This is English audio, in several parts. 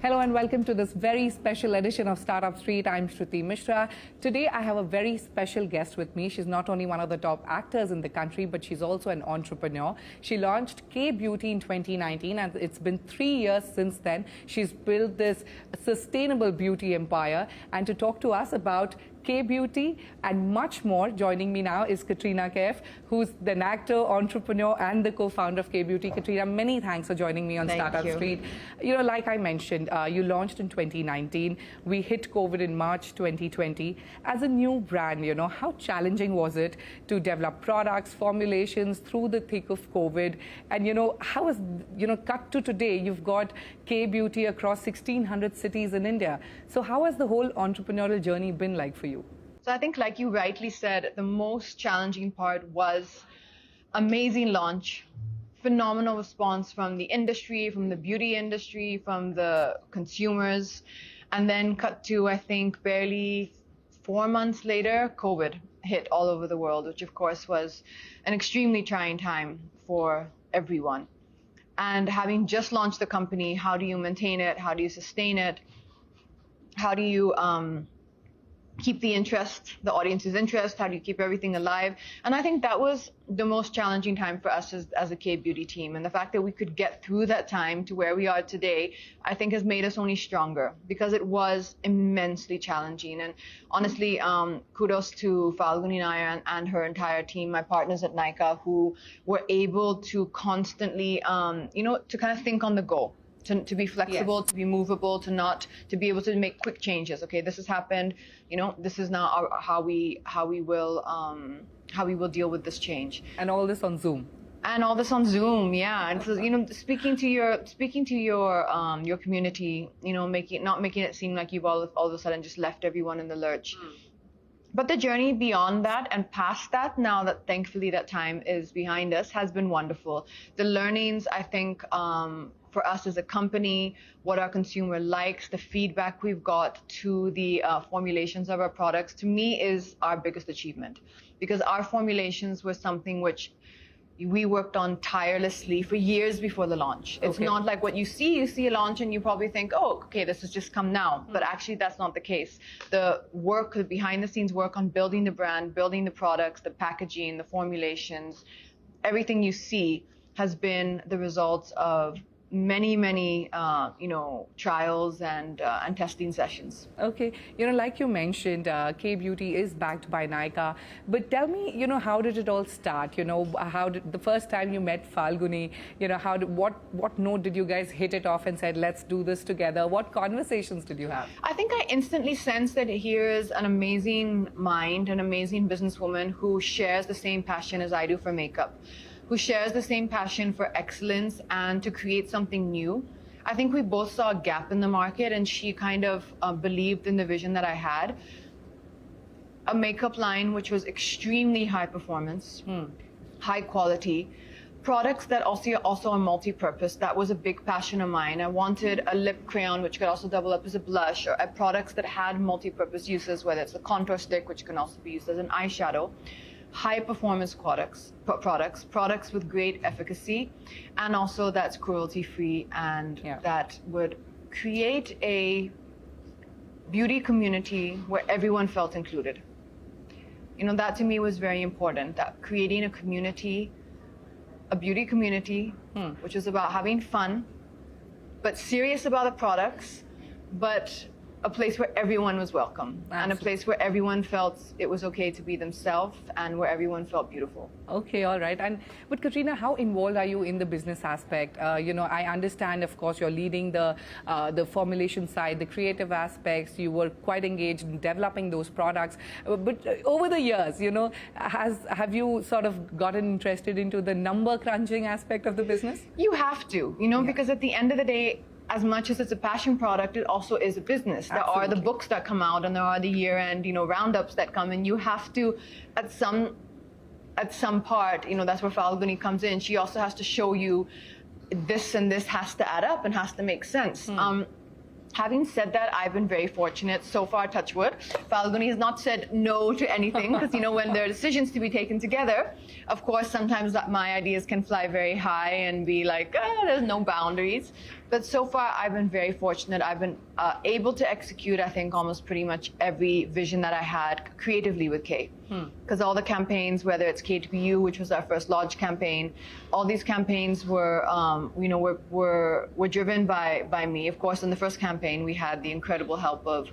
Hello and welcome to this very special edition of Startup Street. I'm Shruti Mishra. Today I have a very special guest with me. She's not only one of the top actors in the country, but she's also an entrepreneur. She launched K Beauty in 2019 and it's been 3 years since then. She's built this sustainable beauty empire. And to talk to us about K Beauty and much more, joining me now is Katrina Kaif, who's an actor, entrepreneur and the co-founder of K Beauty. Katrina, many thanks for joining me on Startup Street. You know, like I mentioned, you launched in 2019. We hit COVID in March 2020. As a new brand, you know, how challenging was it to develop products, formulations through the thick of COVID? And, you know, how is, you know, cut to today, you've got K Beauty across 1,600 cities in India. So how has the whole entrepreneurial journey been like for you? So I think, like you rightly said, the most challenging part was amazing launch, phenomenal response from the industry, from the beauty industry, from the consumers, and then cut to, I think, barely 4 months later, COVID hit all over the world, which of course was an extremely trying time for everyone. And having just launched the company, how do you maintain it? How do you sustain it? How do you keep the interest, the audience's interest? How do you keep everything alive? And I think that was the most challenging time for us as a K Beauty team. And the fact that we could get through that time to where we are today, I think has made us only stronger, because it was immensely challenging. And honestly, kudos to Falguni Nair and her entire team, my partners at Nykaa, who were able to constantly, you know, to kind of think on the go. To be flexible, yes, to be movable, to be able to make quick changes. Okay, this has happened. You know, this is now how we will deal with this change. And all this on Zoom. And all this on Zoom, yeah. And so, you know, speaking to your community, you know, not making it seem like you've all of a sudden just left everyone in the lurch. But the journey beyond that and past that, now that thankfully that time is behind us, has been wonderful. The learnings, I think, for us as a company, what our consumer likes, the feedback we've got to the formulations of our products, to me is our biggest achievement. Because our formulations were something which we worked on tirelessly for years before the launch. It's not like what you see a launch and you probably think, oh, okay, this has just come now. But actually that's not the case. The work, the behind the scenes work on building the brand, building the products, the packaging, the formulations, everything you see has been the results of many, you know, trials and testing sessions. Okay, you know, like you mentioned, K Beauty is backed by Nykaa. But tell me, you know, how did it all start? You know, how did the first time you met Falguni? You know, what note did you guys hit it off and said, let's do this together? What conversations did you have? I think I instantly sensed that here is an amazing mind, an amazing businesswoman who shares the same passion as I do for makeup, who shares the same passion for excellence and to create something new. I think we both saw a gap in the market, and she kind of believed in the vision that I had. A makeup line which was extremely high performance, high quality, products that also are multi-purpose. That was a big passion of mine. I wanted a lip crayon which could also double up as a blush, or products that had multi-purpose uses, whether it's a contour stick which can also be used as an eyeshadow. High performance products with great efficacy, and also that's cruelty free, and that would create a beauty community where everyone felt included. You know, that to me was very important, that creating a community, a beauty community, which is about having fun, but serious about the products, but a place where everyone was welcome. Absolutely. And a place where everyone felt it was okay to be themselves, and where everyone felt beautiful. Okay, all right. But Katrina, how involved are you in the business aspect? You know, I understand, of course, you're leading the formulation side, the creative aspects. You were quite engaged in developing those products. But over the years, you know, have you sort of gotten interested into the number crunching aspect of the business? You have to, you know, because at the end of the day, as much as it's a passion product, it also is a business. Absolutely. There are the books that come out, and there are the year-end, you know, roundups that come, and you have to, at some part, you know, that's where Falguni comes in. She also has to show you this and this has to add up and has to make sense. Having said that, I've been very fortunate so far, touch wood. Falguni has not said no to anything, because, you know, when there are decisions to be taken together, of course, sometimes my ideas can fly very high and be like, there's no boundaries. But so far, I've been very fortunate. I've been able to execute, I think, almost pretty much every vision that I had creatively with K. Because all the campaigns, whether it's K2PU, which was our first launch campaign, all these campaigns were, were driven by me. Of course, in the first campaign, we had the incredible help of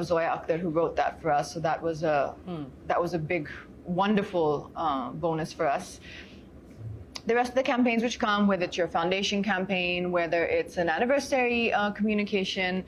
Zoya Akhtar, who wrote that for us. So that was a big, wonderful bonus for us. The rest of the campaigns which come, whether it's your foundation campaign, whether it's an anniversary communication,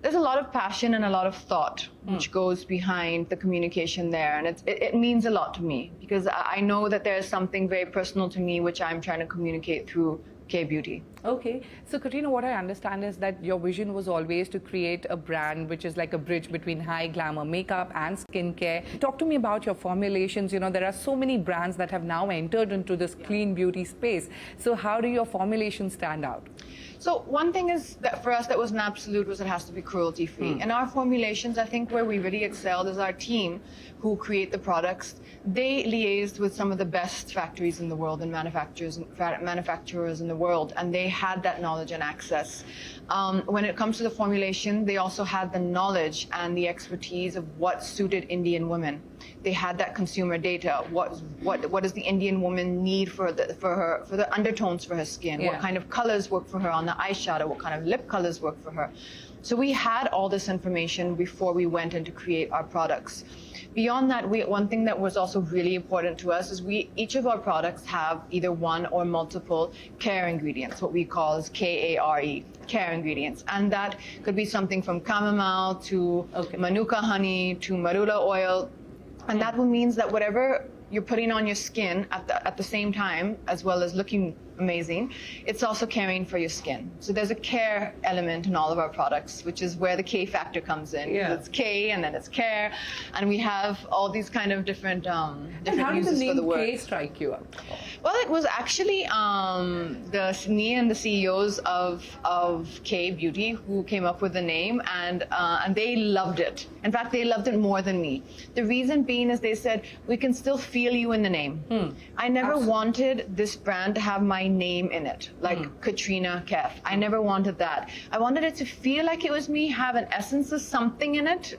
there's a lot of passion and a lot of thought which goes behind the communication there. And it means a lot to me because I know that there's something very personal to me which I'm trying to communicate through K-Beauty. Okay, so Katrina, what I understand is that your vision was always to create a brand which is like a bridge between high glamour makeup and skincare. Talk to me about your formulations. You know, there are so many brands that have now entered into this clean beauty space. So how do your formulations stand out? So one thing is that for us that was an absolute was it has to be cruelty-free. And our formulations, I think where we really excelled is our team who create the products. They liaised with some of the best factories in the world and manufacturers in the world, and they had that knowledge and access. When it comes to the formulation, they also had the knowledge and the expertise of what suited Indian women. They had that consumer data. What does the Indian woman need for the undertones for her skin? Yeah. What kind of colors work for her on the eyeshadow? What kind of lip colors work for her? So we had all this information before we went in to create our products. Beyond that, one thing that was also really important to us is each of our products have either one or multiple care ingredients, what we call as KARE, care ingredients. And that could be something from chamomile to manuka honey to marula oil. And that means that whatever you're putting on your skin at the same time, as well as looking amazing, it's also caring for your skin. So there's a care element in all of our products, which is where the K factor comes in. Yeah. It's K and then it's care, and we have all these kind of different uses for the word. How did the name K strike you up? Well, it was actually me and the CEOs of K Beauty who came up with the name, and they loved it. In fact, they loved it more than me. The reason being is they said, we can still feel you in the name. I never wanted this brand to have my name in it, like Katrina Kaif. I never wanted that. I wanted it to feel like it was me, have an essence of something in it,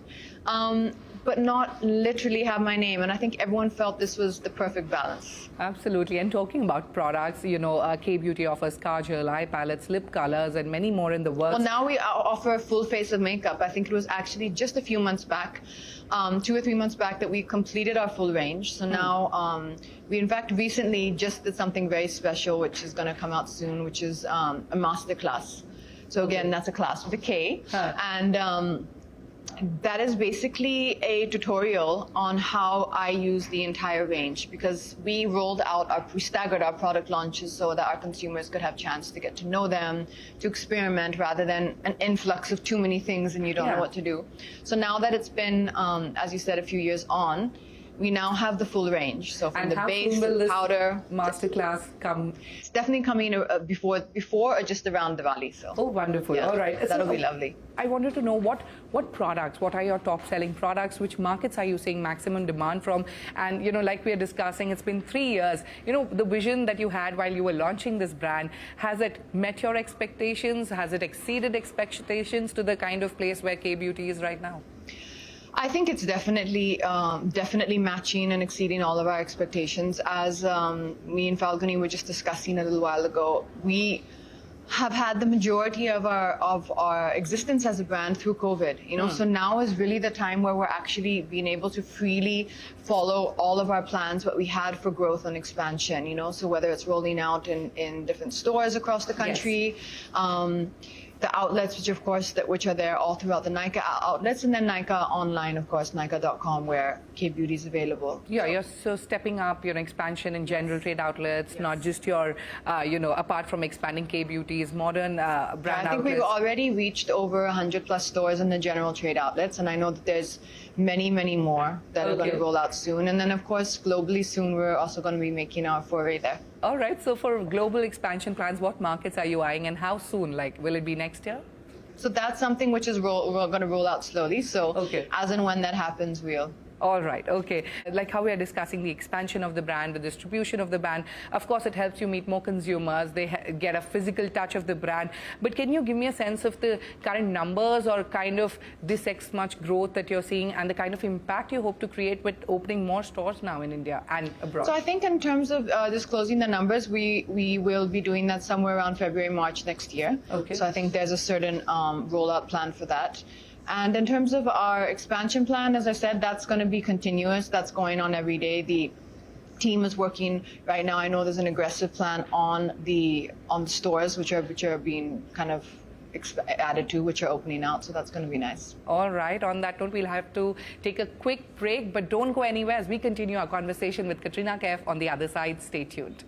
but not literally have my name. And I think everyone felt this was the perfect balance. Absolutely. And talking about products, you know, K-Beauty offers kajal, eye palettes, lip colors, and many more in the works. Well, now we offer a full face of makeup. I think it was actually just a few months back, 2 or 3 months back, that we completed our full range. So now we, in fact, recently just did something very special, which is going to come out soon, which is a master class. So again, that's a class with a K. And that is basically a tutorial on how I use the entire range, because we staggered our product launches so that our consumers could have a chance to get to know them, to experiment, rather than an influx of too many things and you don't know what to do. So now that it's been, as you said, a few years on, we now have the full range. So from the base, the powder, masterclass come. It's definitely coming before or just around Diwali. So. Oh, wonderful! Yeah, all right, that'll be lovely. I wanted to know what products, what are your top selling products? Which markets are you seeing maximum demand from? And you know, like we are discussing, it's been 3 years. You know, the vision that you had while you were launching this brand, has it met your expectations? Has it exceeded expectations to the kind of place where K-Beauty is right now? I think it's definitely matching and exceeding all of our expectations. As me and Falguni were just discussing a little while ago, we have had the majority of our existence as a brand through COVID. You know, so now is really the time where we're actually being able to freely follow all of our plans, what we had for growth and expansion. You know, so whether it's rolling out in different stores across the country. The outlets, which are there all throughout the Nykaa outlets, and then Nykaa online, of course, Nykaa.com, where K-Beauty is available. Yeah, you're so stepping up your expansion in general trade outlets, not just your, apart from expanding K-Beauty's modern brand outlets. I think we've already reached over 100+ stores in the general trade outlets, and I know that there's many, many more that are going to roll out soon. And then, of course, globally soon, we're also going to be making our foray there. All right, so for global expansion plans, what markets are you eyeing and how soon? Like, will it be next year? So that's something which is we're going to roll out slowly. So as and when that happens, we'll All right, okay. Like how we are discussing the expansion of the brand, the distribution of the brand. Of course, it helps you meet more consumers. They get a physical touch of the brand. But can you give me a sense of the current numbers or kind of this X much growth that you're seeing and the kind of impact you hope to create with opening more stores now in India and abroad? So I think in terms of disclosing the numbers, we will be doing that somewhere around February, March next year. Okay. So I think there's a certain rollout plan for that. And in terms of our expansion plan, as I said, that's going to be continuous. That's going on every day. The team is working right now. I know there's an aggressive plan on the stores which are being kind of added to, which are opening out. So that's going to be nice. All right. On that note, we'll have to take a quick break, but don't go anywhere as we continue our conversation with Katrina Kaif on the other side. Stay tuned.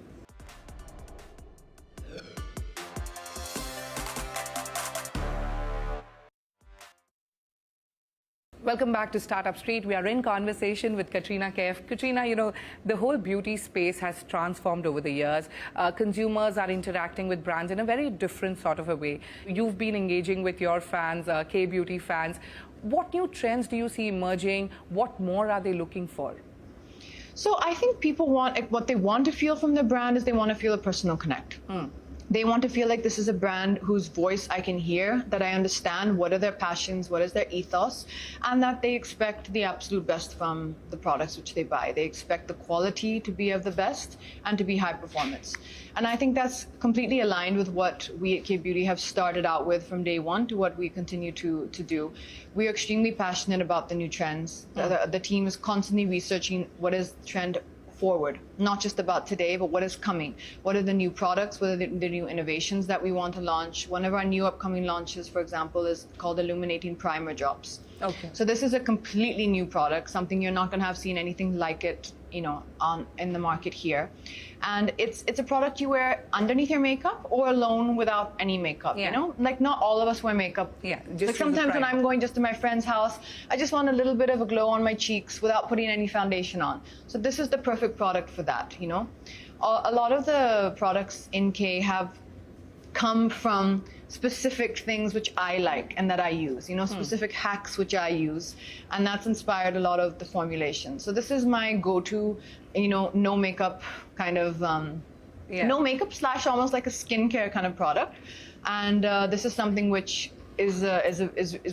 Welcome back to Startup Street. We are in conversation with Katrina Kaif. Katrina, you know, the whole beauty space has transformed over the years. Consumers are interacting with brands in a very different sort of a way. You've been engaging with your fans, K-beauty fans. What new trends do you see emerging? What more are they looking for? So I think people what they want to feel from the brand is they want to feel a personal connect. They want to feel like this is a brand whose voice I can hear, that I understand what are their passions, what is their ethos, and that they expect the absolute best from the products which they buy. They expect the quality to be of the best and to be high performance. And I think that's completely aligned with what we at K-Beauty have started out with from day one to what we continue to do. We are extremely passionate about the new trends. The team is constantly researching what is the trend forward, not just about today, but what is coming. What are the new products? What are the new innovations that we want to launch? One of our new upcoming launches, for example, is called Illuminating Primer Drops. Okay. So this is a completely new product, something you're not going to have seen anything like it, you know, in the market here. And it's a product you wear underneath your makeup or alone without any makeup, Yeah. you know? Like not all of us wear makeup. Yeah, just Like use a sometimes when primer. I'm going just to my friend's house, I just want a little bit of a glow on my cheeks without putting any foundation on. So this is the perfect product for that, you know? A lot of the products in K have come from specific things which I like and that I use, you know, specific hacks which I use, and that's inspired a lot of the formulation. So this is my go-to, you know, no makeup kind of, no makeup / almost like a skincare kind of product, and this is something which is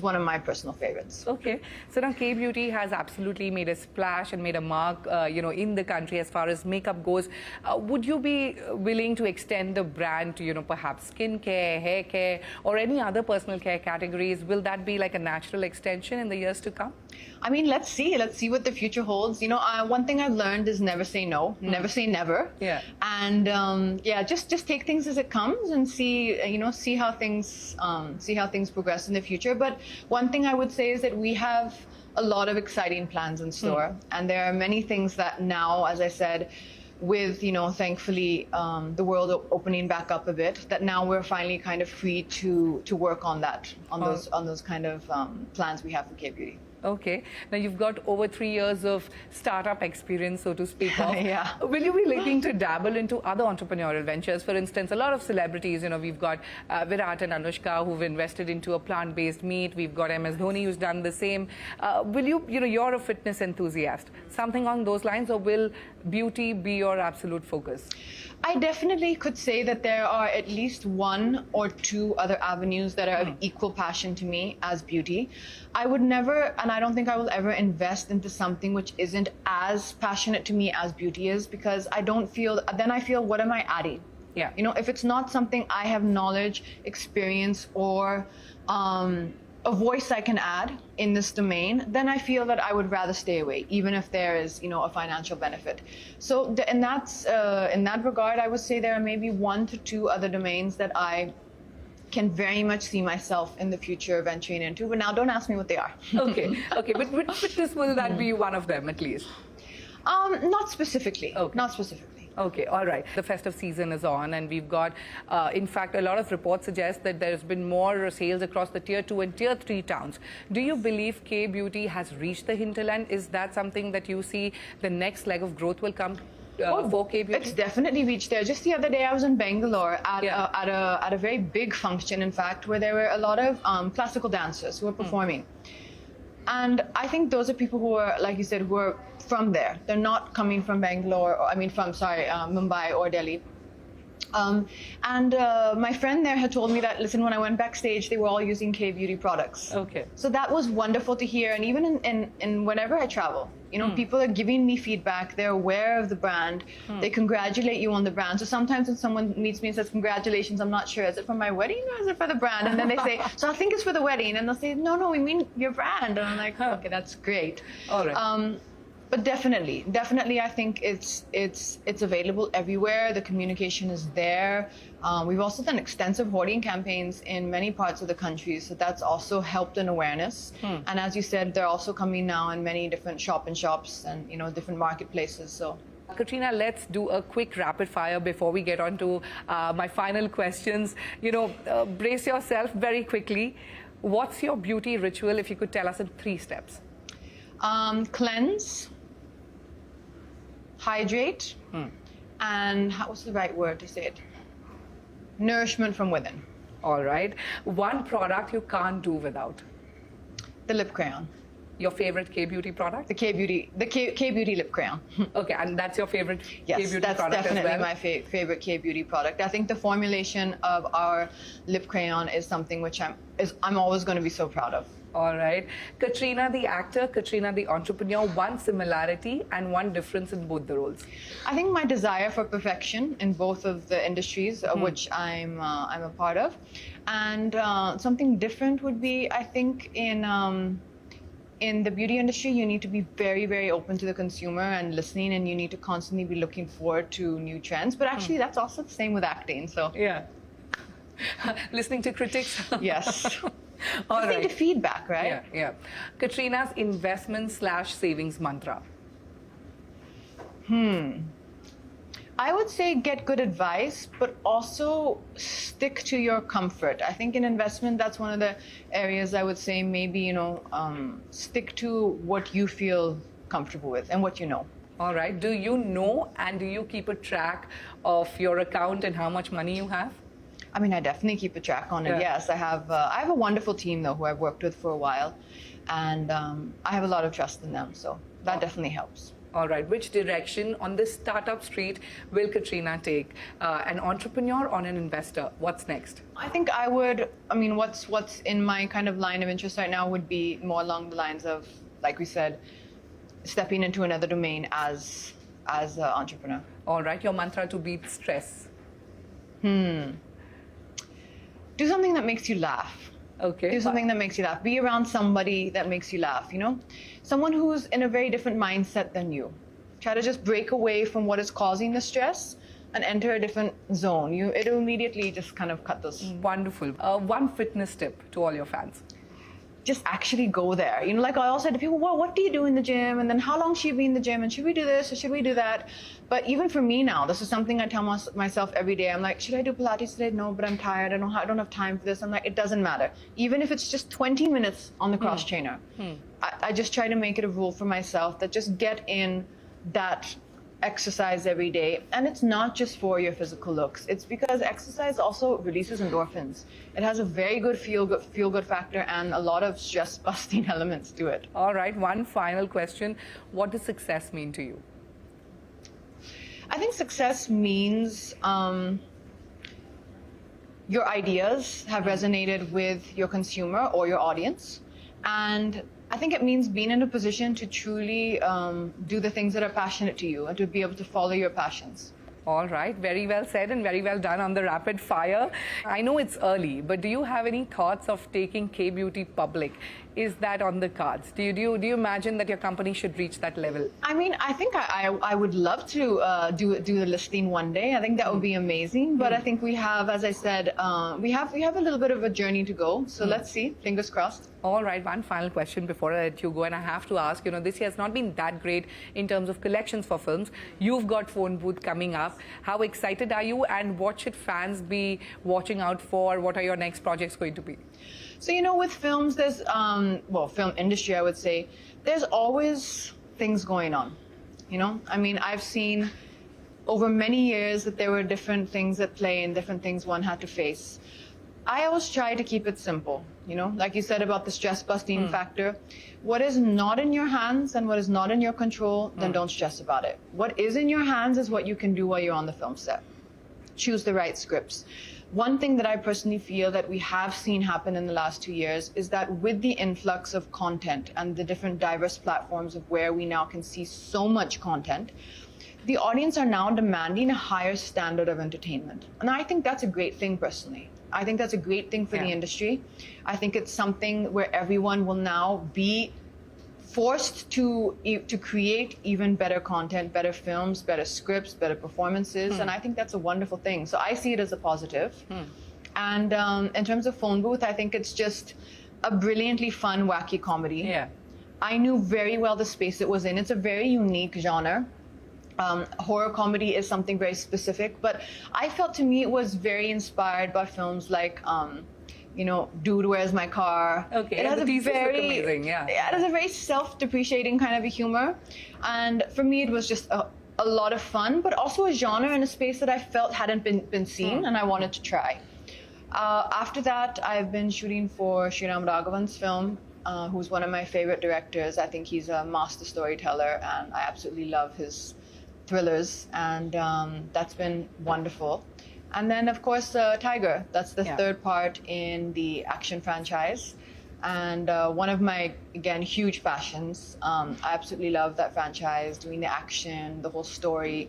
one of my personal favorites. Okay, so now K-Beauty has absolutely made a splash and made a mark, you know, in the country as far as makeup goes. Would you be willing to extend the brand to, you know, perhaps skincare, hair care, or any other personal care categories? Will that be like a natural extension in the years to come? I mean, let's see what the future holds. You know, one thing I've learned is never say no, never say never. Yeah. And yeah, just take things as it comes and see, you know, see how things progress in the future. But one thing I would say is that we have a lot of exciting plans in store, and there are many things that now, as I said, with, you know, thankfully the world opening back up a bit, that now we're finally kind of free to work on that, on those kind of plans we have for K-Beauty. Okay. Now, you've got over 3 years of startup experience, so to speak of. Yeah. Will you be looking to dabble into other entrepreneurial ventures? For instance, a lot of celebrities, you know, we've got Virat and Anushka who've invested into a plant-based meat. We've got MS Dhoni who's done the same. Will you know, you're a fitness enthusiast. Something on those lines, or will beauty be your absolute focus? I definitely could say that there are at least 1 or 2 other avenues that are of equal passion to me as beauty. I would never, and I don't think I will ever invest into something which isn't as passionate to me as beauty is, because I don't feel, then I feel, what am I adding? Yeah. You know, if it's not something I have knowledge, experience, or a voice I can add in this domain, then I feel that I would rather stay away, even if there is, you know, a financial benefit. So in that regard, I would say there are maybe 1 to 2 other domains that I can very much see myself in the future venturing into. But now don't ask me what they are. Okay, okay. But fitness, will that be one of them at least? Not specifically. Okay. Not specifically. Okay, all right. The festive season is on, and we've got, in fact, a lot of reports suggest that there's been more sales across the Tier 2 and Tier 3 towns. Do you believe K-Beauty has reached the hinterland? Is that something that you see the next leg of growth will come for K-Beauty? It's definitely reached there. Just the other day, I was in Bangalore at a very big function, in fact, where there were a lot of classical dancers who were performing. And I think those are people who are, like you said, who are from there. They're not coming from Bangalore, or, Mumbai or Delhi. My friend there had told me that, listen, when I went backstage, they were all using K-beauty products. Okay. So that was wonderful to hear. And even in whenever I travel, you know, people are giving me feedback. They're aware of the brand. They congratulate you on the brand. So sometimes when someone meets me and says, congratulations, I'm not sure, is it for my wedding or is it for the brand? And then they say, so I think it's for the wedding. And they'll say, no, we mean your brand. And I'm like, okay, that's great. All right. But definitely, I think it's available everywhere. The communication is there. We've also done extensive hoarding campaigns in many parts of the country, so that's also helped in awareness. And as you said, they're also coming now in many different shop-in-shops and, you know, different marketplaces. So. Katrina, let's do a quick rapid fire before we get on to my final questions. You know, brace yourself very quickly. What's your beauty ritual, if you could tell us in 3 steps? Cleanse, hydrate, and what's the right word to say it? Nourishment from within. All right. One product you can't do without? The lip crayon. Your favorite K-beauty product? The K-beauty lip crayon. Okay, and that's your favorite Yes, K-beauty that's product definitely as well? my favorite K-beauty product. I think the formulation of our lip crayon is something which I'm always going to be so proud of. All right. Katrina the actor, Katrina the entrepreneur, one similarity and one difference in both the roles? I think my desire for perfection in both of the industries, which I'm a part of, and something different would be, I think, in the beauty industry, you need to be very, very open to the consumer and listening, and you need to constantly be looking forward to new trends. But actually, that's also the same with acting. So yeah, listening to critics. Yes. All Listening right. to feedback, right? Yeah, yeah. Katrina's investment/savings mantra. I would say get good advice, but also stick to your comfort. I think in investment, that's one of the areas I would say maybe, you know, stick to what you feel comfortable with and what you know. All right. Do you know and do you keep a track of your account and how much money you have? I mean, I definitely keep a track on it. Yeah. Yes, I have a wonderful team though who I've worked with for a while, and I have a lot of trust in them. So that definitely helps. All right. Which direction on this startup street will Katrina take? An entrepreneur or an investor? What's next? I think I would. I mean, what's in my kind of line of interest right now would be more along the lines of, like we said, stepping into another domain as an entrepreneur. All right. Your mantra to beat stress. Do something that makes you laugh. Okay. Do something that makes you laugh. Be around somebody that makes you laugh, you know? Someone who's in a very different mindset than you. Try to just break away from what is causing the stress and enter a different zone. It'll immediately just kind of cut those. Wonderful. One fitness tip to all your fans. Just actually go there. You know, like I always say to people, well, what do you do in the gym? And then how long should you be in the gym? And should we do this or should we do that? But even for me now, this is something I tell myself every day. I'm like, should I do Pilates today? No, but I'm tired. I don't have time for this. I'm like, it doesn't matter. Even if it's just 20 minutes on the cross trainer, I just try to make it a rule for myself that just get in that exercise every day. And it's not just for your physical looks. It's because exercise also releases endorphins. It has a very good feel good factor and a lot of stress busting elements to it. All right. One final question. What does success mean to you? I think success means your ideas have resonated with your consumer or your audience. And I think it means being in a position to truly do the things that are passionate to you and to be able to follow your passions. All right. Very well said and very well done on the rapid fire. I know it's early, but do you have any thoughts of taking K-beauty public? Is that on the cards? Do you imagine that your company should reach that level? I mean, I think I would love to do the listing one day. I think that would be amazing. But I think we have, as I said, we have a little bit of a journey to go. So let's see. Fingers crossed. All right, one final question before I let you go, and I have to ask, you know, this year has not been that great in terms of collections for films. You've got Phone Booth coming up. How excited are you, and what should fans be watching out for? What are your next projects going to be? So, you know, with films, there's, film industry, I would say, there's always things going on, you know? I mean, I've seen over many years that there were different things at play and different things one had to face. I always try to keep it simple, you know, like you said about the stress busting factor. What is not in your hands and what is not in your control, then don't stress about it. What is in your hands is what you can do while you're on the film set. Choose the right scripts. One thing that I personally feel that we have seen happen in the last 2 years is that with the influx of content and the different diverse platforms of where we now can see so much content, the audience are now demanding a higher standard of entertainment. And I think that's a great thing personally. I think that's a great thing for the industry. I think it's something where everyone will now be forced to create even better content, better films, better scripts, better performances, and I think that's a wonderful thing. So I see it as a positive. And in terms of Phone Booth, I think it's just a brilliantly fun, wacky comedy. Yeah. I knew very well the space it was in. It's a very unique genre. Horror comedy is something very specific, but I felt to me it was very inspired by films like, you know, Dude, Where's My Car? Okay, it has the a teasers look very, amazing, yeah. It has a very self-depreciating kind of a humor, and for me it was just a lot of fun, but also a genre in a space that I felt hadn't been seen, and I wanted to try. After that, I've been shooting for Sriram Raghavan's film, who's one of my favorite directors. I think he's a master storyteller, and I absolutely love his thrillers, and that's been wonderful. And then, of course, Tiger. That's the third part in the action franchise. And one of my, again, huge passions. I absolutely love that franchise, doing the action, the whole story.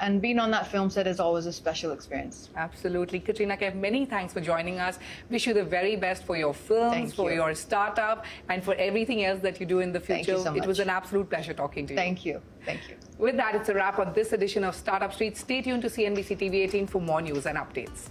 And being on that film set is always a special experience. Absolutely. Katrina Kaif, many thanks for joining us. Wish you the very best for your films, for your startup, and for everything else that you do in the future. Thank you so much. It was an absolute pleasure talking to you. Thank you. Thank you. With that, it's a wrap on this edition of Startup Street. Stay tuned to CNBC TV18 for more news and updates.